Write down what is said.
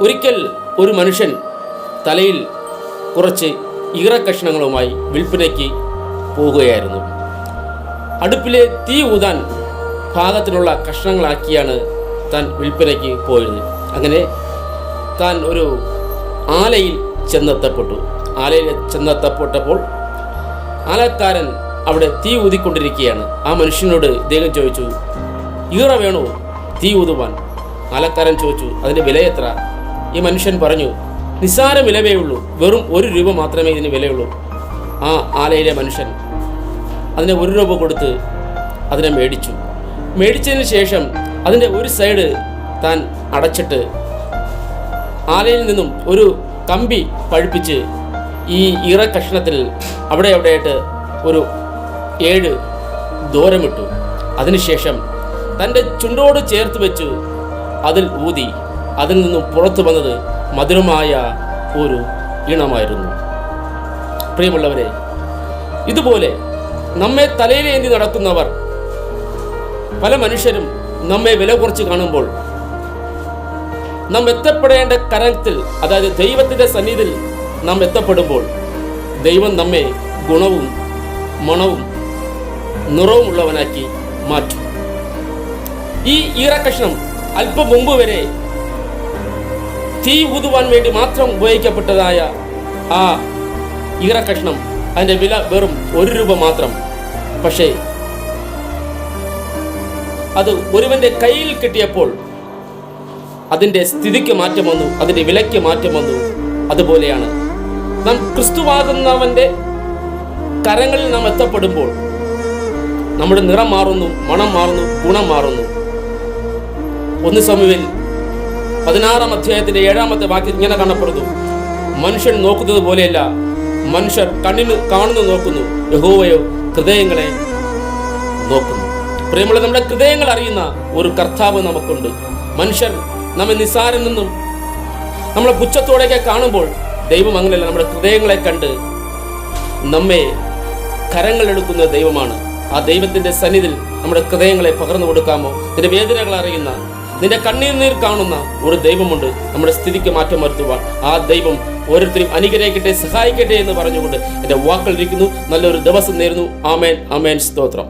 ഒരിക്കൽ ഒരു മനുഷ്യൻ തലയിൽ കുറച്ച് ഈറക്കഷ്ണങ്ങളുമായി വിൽപ്പനയ്ക്ക് പോവുകയായിരുന്നു. അടുപ്പിലെ തീ ഊതാൻ പാകത്തിനുള്ള കഷ്ണങ്ങളാക്കിയാണ് താൻ വിൽപ്പനയ്ക്ക് പോയത്. അങ്ങനെ താൻ ഒരു ആലയിൽ ചെന്നെത്തപ്പെട്ടപ്പോൾ ആലക്കാരൻ അവിടെ തീ ഊതിക്കൊണ്ടിരിക്കുകയാണ്. ആ മനുഷ്യനോട് ഇദ്ദേഹം ചോദിച്ചു, ഈറ വേണോ തീ ഊതുവാൻ? ആലക്കാരൻ ചോദിച്ചു, അതിൻ്റെ വില എത്ര? ഈ മനുഷ്യൻ പറഞ്ഞു, നിസ്സാര വിലവേ ഉള്ളൂ, വെറും 1 രൂപ മാത്രമേ ഇതിന് വിലയുള്ളൂ. ആ ആലയിലെ മനുഷ്യൻ അതിന് 1 രൂപ കൊടുത്ത് അതിനെ മേടിച്ചതിന് ശേഷം അതിൻ്റെ ഒരു സൈഡ് താൻ അടച്ചിട്ട് ആലയിൽ നിന്നും ഒരു കമ്പി പഴുപ്പിച്ച് ഈ ഈറക്കഷ്ണത്തിൽ അവിടെയായിട്ട് ഒരു 7 ദൂരമിട്ടു. അതിനുശേഷം തൻ്റെ ചുണ്ടോട് ചേർത്ത് വെച്ച് അതിൽ ഊതി. അതിൽ നിന്നും പുറത്തു വന്നത് മധുരമായ ഒരു ഈണമായിരുന്നു. പ്രിയമുള്ളവരെ, ഇതുപോലെ നമ്മെ തലയിലേന്തി നടക്കുന്നവർ, പല മനുഷ്യരും നമ്മെ വില കുറച്ച് കാണുമ്പോൾ, നാം എത്തപ്പെടേണ്ട കരത്തിൽ, അതായത് ദൈവത്തിൻ്റെ സന്നിധിയിൽ നാം എത്തപ്പെടുമ്പോൾ, ദൈവം നമ്മെ ഗുണവും മണവും നിറവും ഉള്ളവനാക്കി മാറ്റും. ഈ ഈറക്കഷ്ണം അല്പം മുമ്പ് വരെ തീ ഊതുവാൻ വേണ്ടി മാത്രം ഉപയോഗിക്കപ്പെട്ടതായ ആ ഈറക്കഷ്ണം, അതിൻ്റെ വില വെറും 1 രൂപ മാത്രം. പക്ഷേ അത് ഒരുവന്റെ കയ്യിൽ കിട്ടിയപ്പോൾ അതിൻ്റെ സ്ഥിതിക്ക് മാറ്റം വന്നു, അതിൻ്റെ വിലയ്ക്ക് മാറ്റം വന്നു. അതുപോലെയാണ് നാം ക്രിസ്തുവാകുന്നവൻ്റെ കരങ്ങളിൽ നാം എത്തപ്പെടുമ്പോൾ നമ്മുടെ നിറം മാറുന്നു, മണം മാറുന്നു, ഗുണം മാറുന്നു. 1 സമൂവേൽ 16-ാം അധ്യായത്തിൻ്റെ 7-ാമത്തെ വാക്യം ഇങ്ങനെ കാണപ്പെടുന്നു, മനുഷ്യൻ നോക്കുന്നത് പോലെയല്ല, മനുഷ്യർ കണ്ണിന് കാണുന്നു നോക്കുന്നു, യഹോവയോ ഹൃദയങ്ങളെ നോക്കുന്നു. പ്രിയമുള്ള, നമ്മുടെ ഹൃദയങ്ങൾ അറിയുന്ന ഒരു കർത്താവ് നമുക്കുണ്ട്. മനുഷ്യർ നമ്മെ നിസ്സാരം നിന്നും നമ്മളെ പുച്ഛത്തോടെയൊക്കെ കാണുമ്പോൾ ദൈവം അങ്ങനെയല്ല, നമ്മുടെ ഹൃദയങ്ങളെ കണ്ട് നമ്മെ കരങ്ങളെടുക്കുന്ന ദൈവമാണ്. ആ ദൈവത്തിൻ്റെ സന്നിധിയിൽ നമ്മുടെ ഹൃദയങ്ങളെ പകർന്നു കൊടുക്കാമോ? നിന്റെ വേദനകൾ അറിയുന്ന, നിന്റെ കണ്ണീർ കാണുന്ന ഒരു ദൈവമുണ്ട് നമ്മുടെ സ്ഥിതിക്ക് മാറ്റം വരുത്തുവാൻ. ആ ദൈവം ഓരോരുത്തരും അനുഗ്രഹിക്കട്ടെ, സഹായിക്കട്ടെ എന്ന് പറഞ്ഞുകൊണ്ട് എൻ്റെ വാക്കുകൾ ഇരിക്കുന്നു. നല്ലൊരു ദിവസം നേരുന്നു. ആമേൻ, ആമേൻ, സ്തോത്രം.